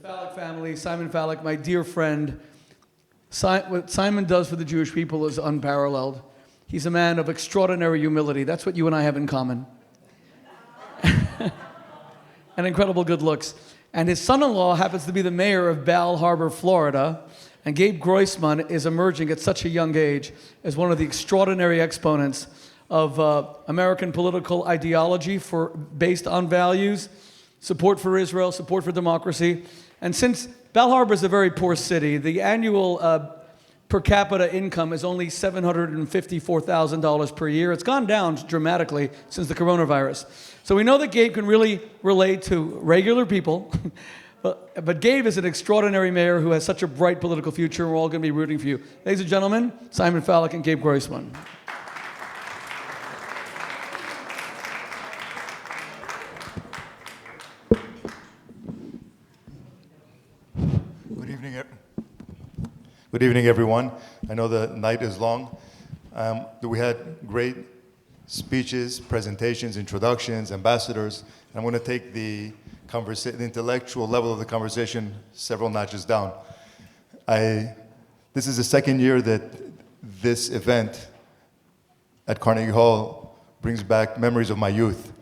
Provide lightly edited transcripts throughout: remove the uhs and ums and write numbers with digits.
The Falak family, Simon Falak, my dear friend. What Simon does for the Jewish people is unparalleled. He's a man of extraordinary humility. That's what you and I have in common. And incredible good looks. And his son-in-law happens to be the mayor of Bal Harbor, Florida. And Gabe Groisman is emerging at such a young age as one of the extraordinary exponents of American political ideology based on values, support for Israel, support for democracy. And since Bal Harbor is a very poor city, the annual per capita income is only $754,000 per year. It's gone down dramatically since the coronavirus. So we know that Gabe can really relate to regular people. But Gabe is an extraordinary mayor who has such a bright political future, and we're all going to be rooting for you. Ladies and gentlemen, Simon Falak and Gabe Groisman. Good evening, everyone. I know the night is long. We had great speeches, presentations, introductions, ambassadors. I'm going to take the intellectual level of the conversation several notches down. This is the second year that this event at Carnegie Hall brings back memories of my youth.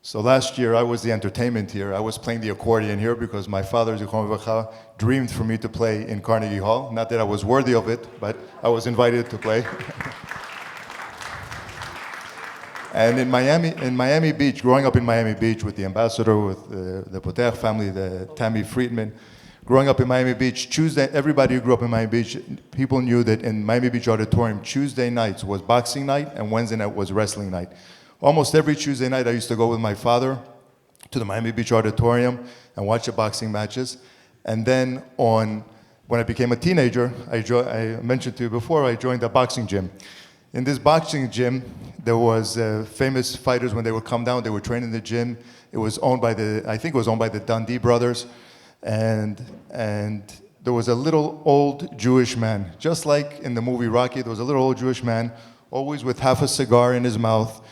So last year, I was the entertainment here. I was playing the accordion here because my father, Zichron Livracha, dreamed for me to play in Carnegie Hall. Not that I was worthy of it, but I was invited to play. And in Miami Beach, growing up in Miami Beach with the ambassador, with the Poter family, the Tammy Friedman, growing up in Miami Beach, Tuesday, everybody who grew up in Miami Beach, people knew that in Miami Beach Auditorium, Tuesday nights was boxing night and Wednesday night was wrestling night. Almost every Tuesday night, I used to go with my father to the Miami Beach Auditorium and watch the boxing matches. And then when I became a teenager, I mentioned to you before, I joined a boxing gym. In this boxing gym, there was famous fighters when they would come down, they would train in the gym. It was owned by I think it was owned by the Dundee brothers. And there was a little old Jewish man, just like in the movie Rocky, there was a little old Jewish man, always with half a cigar in his mouth,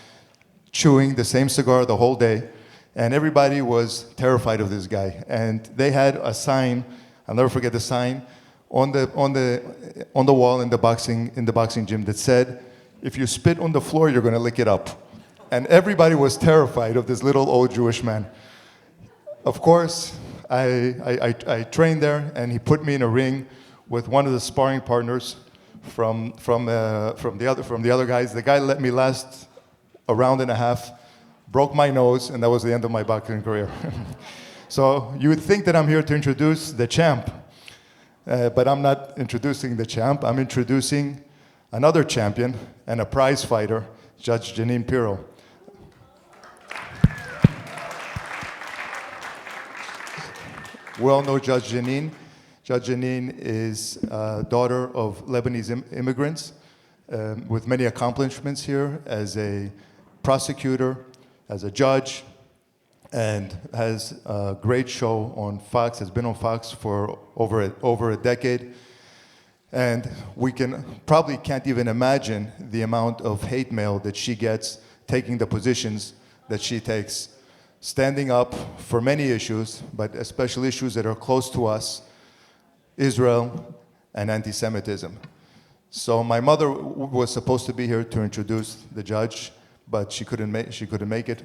chewing the same cigar the whole day, and everybody was terrified of this guy. And they had a sign, I'll never forget the sign, on the wall in the boxing gym that said, "If you spit on the floor, you're going to lick it up." And everybody was terrified of this little old Jewish man. Of course, I trained there, and he put me in a ring with one of the sparring partners from the other guys. The guy let me last a round and a half, broke my nose, and that was the end of my boxing career. So you would think that I'm here to introduce the champ, but I'm not introducing the champ. I'm introducing another champion and a prize fighter, Judge Jeanine Pirro. We all know Judge Jeanine. Judge Jeanine is a daughter of Lebanese immigrants with many accomplishments here as a prosecutor, as a judge, and has a great show on Fox, has been on Fox for over a decade. And we probably can't even imagine the amount of hate mail that she gets taking the positions that she takes, standing up for many issues, but especially issues that are close to us, Israel and anti-Semitism. So my mother was supposed to be here to introduce the judge, but she couldn't make it.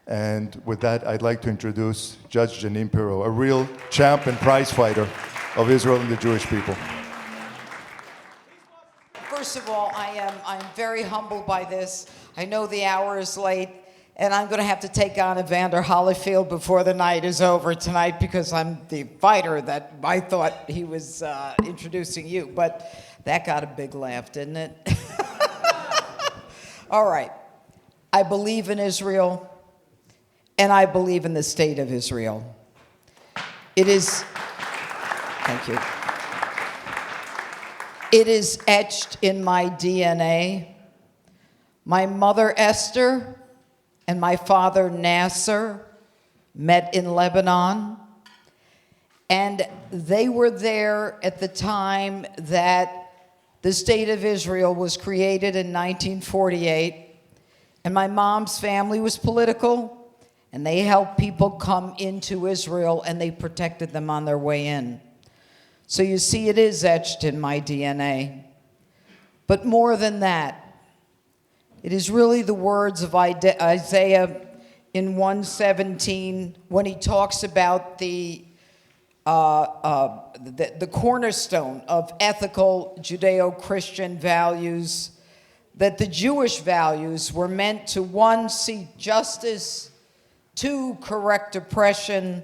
And with that, I'd like to introduce Judge Jeanine Pirro, a real champ and prize fighter of Israel and the Jewish people. First of all, I'm very humbled by this. I know the hour is late, and I'm going to have to take on Evander Holyfield before the night is over tonight because I'm the fighter that I thought he was introducing you. But that got a big laugh, didn't it? All right. I believe in Israel, and I believe in the state of Israel. Thank you. It is etched in my DNA. My mother, Esther, and my father, Nasser, met in Lebanon. And they were there at the time that the state of Israel was created in 1948. And my mom's family was political, and they helped people come into Israel, and they protected them on their way in. So you see, it is etched in my DNA. But more than that, it is really the words of Isaiah in 1:17 when he talks about the cornerstone of ethical Judeo-Christian values, that the Jewish values were meant to, 1, seek justice, 2, correct oppression,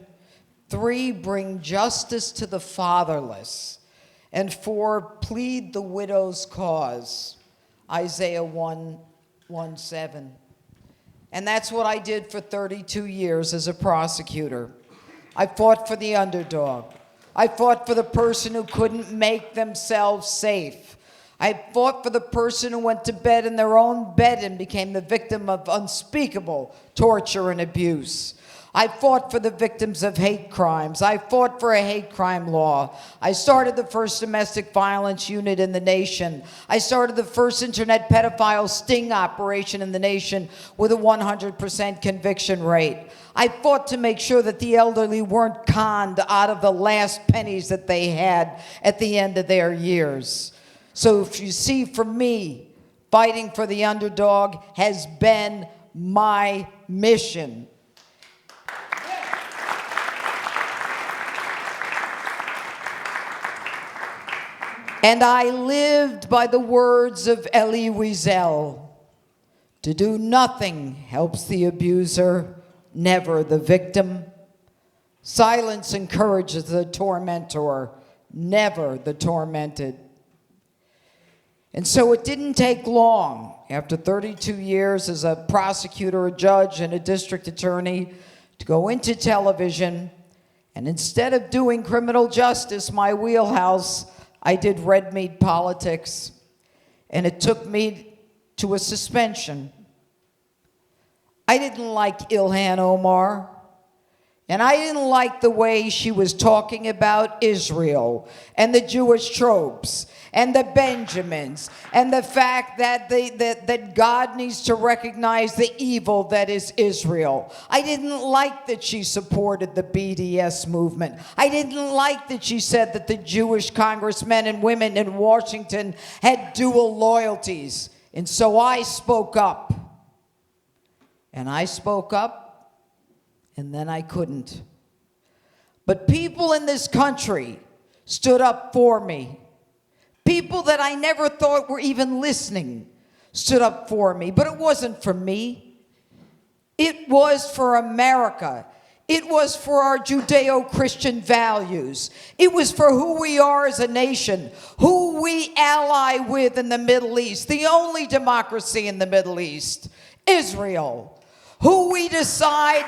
3, bring justice to the fatherless, and 4, plead the widow's cause, Isaiah 1:7. And that's what I did for 32 years as a prosecutor. I fought for the underdog. I fought for the person who couldn't make themselves safe. I fought for the person who went to bed in their own bed and became the victim of unspeakable torture and abuse. I fought for the victims of hate crimes. I fought for a hate crime law. I started the first domestic violence unit in the nation. I started the first internet pedophile sting operation in the nation with a 100% conviction rate. I fought to make sure that the elderly weren't conned out of the last pennies that they had at the end of their years. So if you see, for me, fighting for the underdog has been my mission. And I lived by the words of Elie Wiesel. To do nothing helps the abuser, never the victim. Silence encourages the tormentor, never the tormented. And so it didn't take long, after 32 years as a prosecutor, a judge, and a district attorney, to go into television. And instead of doing criminal justice, my wheelhouse, I did red meat politics, and it took me to a suspension. I didn't like Ilhan Omar, and I didn't like the way she was talking about Israel and the Jewish tropes and the Benjamins and the fact that that God needs to recognize the evil that is Israel. I didn't like that she supported the BDS movement. I didn't like that she said that the Jewish congressmen and women in Washington had dual loyalties. And so I spoke up. And I spoke up, and then I couldn't. But people in this country stood up for me. People that I never thought were even listening stood up for me. But it wasn't for me. It was for America. It was for our Judeo-Christian values. It was for who we are as a nation, who we ally with in the Middle East, the only democracy in the Middle East, Israel. Who we decide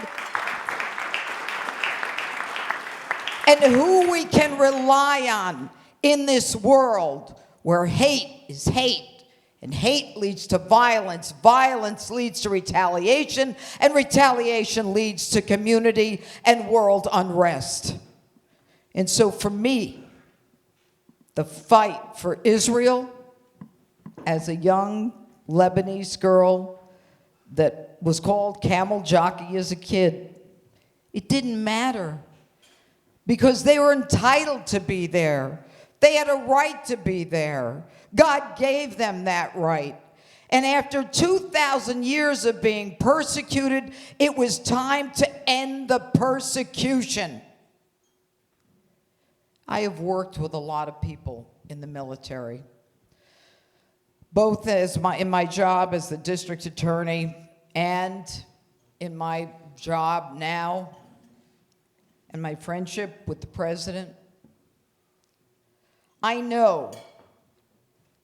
and who we can rely on in this world where hate is hate, and hate leads to violence, violence leads to retaliation, and retaliation leads to community and world unrest. And so for me, the fight for Israel as a young Lebanese girl that was called camel jockey as a kid, it didn't matter because they were entitled to be there. They had a right to be there. God gave them that right. And after 2,000 years of being persecuted, it was time to end the persecution. I have worked with a lot of people in the military, both in my job as the district attorney and in my job now, and my friendship with the president. I know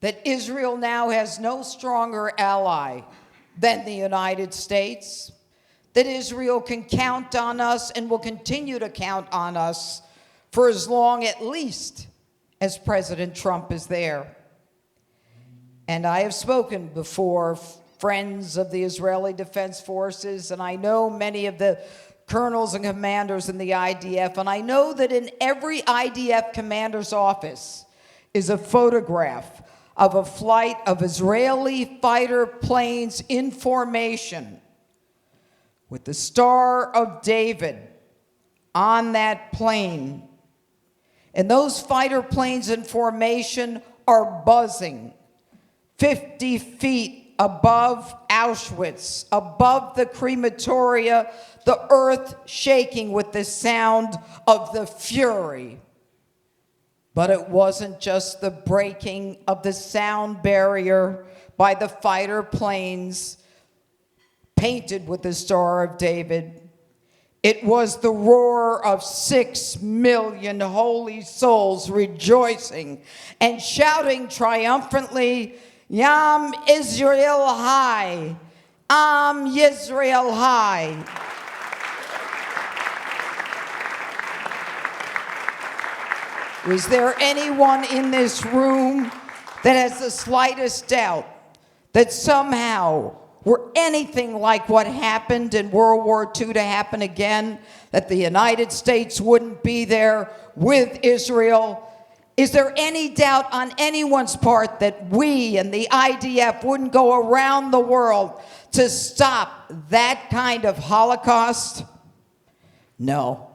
that Israel now has no stronger ally than the United States, that Israel can count on us and will continue to count on us for as long, at least, as President Trump is there. And I have spoken before friends of the Israeli Defense Forces, and I know many of the colonels and commanders in the IDF, and I know that in every IDF commander's office is a photograph of a flight of Israeli fighter planes in formation with the Star of David on that plane. And those fighter planes in formation are buzzing 50 feet above Auschwitz, above the crematoria, the earth shaking with the sound of the fury. But it wasn't just the breaking of the sound barrier by the fighter planes painted with the Star of David. It was the roar of 6 million holy souls rejoicing and shouting triumphantly, Yam Israel High, Am Yisrael High. Is there anyone in this room that has the slightest doubt that somehow, were anything like what happened in World War II to happen again, that the United States wouldn't be there with Israel? Is there any doubt on anyone's part that we and the IDF wouldn't go around the world to stop that kind of Holocaust? No.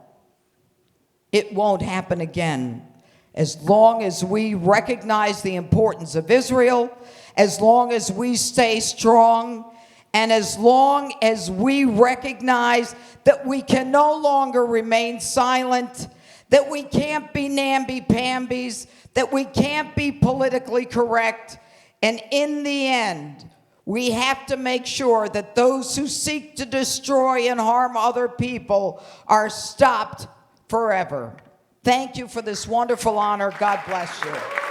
It won't happen again. As long as we recognize the importance of Israel, as long as we stay strong, and as long as we recognize that we can no longer remain silent, that we can't be namby-pambies, that we can't be politically correct, and in the end, we have to make sure that those who seek to destroy and harm other people are stopped forever. Thank you for this wonderful honor. God bless you.